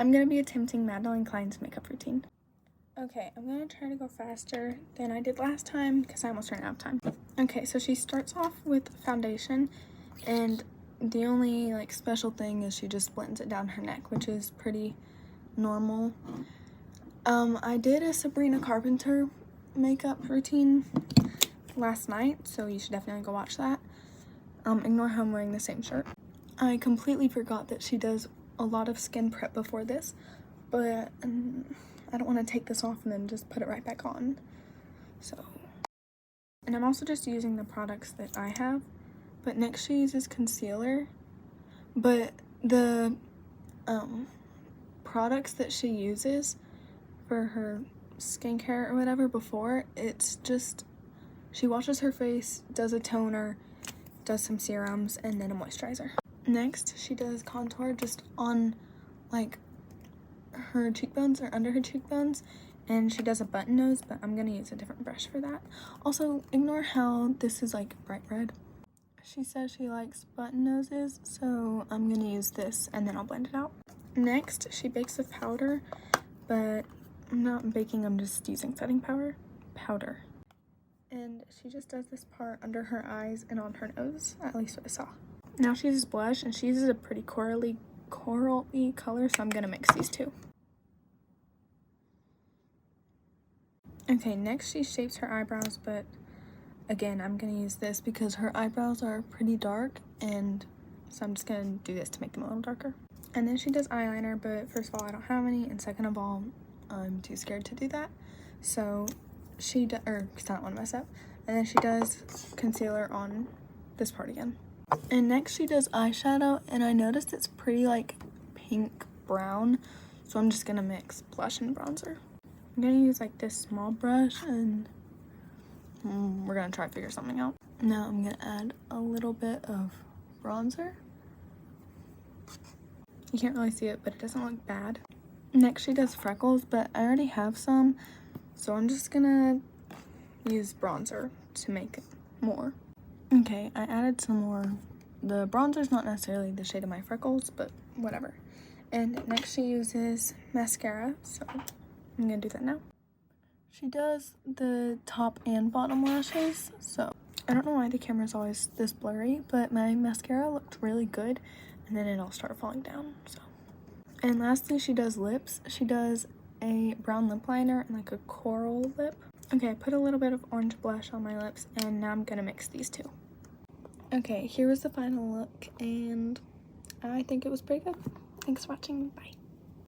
I'm going to be attempting Madelyn Cline's makeup routine. Okay, I'm going to try to go faster than I did last time because I almost ran out of time. Okay, so she starts off with foundation, and the only like special thing is she just blends it down her neck, which is pretty normal. I did a Sabrina Carpenter makeup routine last night, so you should definitely go watch that. Ignore how I'm wearing the same shirt. I completely forgot that she does a lot of skin prep before this, but I don't want to take this off and then just put it right back on. So, and I'm also just using the products that I have, but next she uses concealer, but the products that she uses for her skincare or whatever before, it's just, she washes her face, does a toner, does some serums, and then a moisturizer. Next, she does contour just on like her cheekbones or under her cheekbones, and she does a button nose, but I'm gonna use a different brush for that. Also, ignore how this is like bright red. She says she likes button noses, so I'm gonna use this and then I'll blend it out. Next, she bakes with powder, but I'm not baking, I'm just using setting powder. And she just does this part under her eyes and on her nose, at least what I saw. Now she uses blush, and she uses a pretty corally color, so I'm gonna mix these two. Okay, next she shapes her eyebrows, but again, I'm gonna use this because her eyebrows are pretty dark, and so I'm just gonna do this to make them a little darker. And then she does eyeliner, but first of all, I don't have any, and second of all, I'm too scared to do that. So she does, because I don't want to mess up. And then she does concealer on this part again. And next she does eyeshadow, and I noticed it's pretty like pink brown, so I'm just gonna mix blush and bronzer. I'm gonna use like this small brush, and we're gonna try to figure something out. Now I'm gonna add a little bit of bronzer. You can't really see it, but it doesn't look bad. Next she does freckles, but I already have some, so I'm just gonna use bronzer to make it more. Okay, I added some more. The bronzer's not necessarily the shade of my freckles, but whatever. And next she uses mascara, so I'm gonna do that now. She does the top and bottom lashes, so I don't know why the camera's always this blurry, but my mascara looked really good, and then it all started falling down, so. And lastly, she does lips. She does a brown lip liner and like a coral lip. Okay, I put a little bit of orange blush on my lips, and now I'm gonna mix these two. Okay, here was the final look, and I think it was pretty good. Thanks for watching. Bye.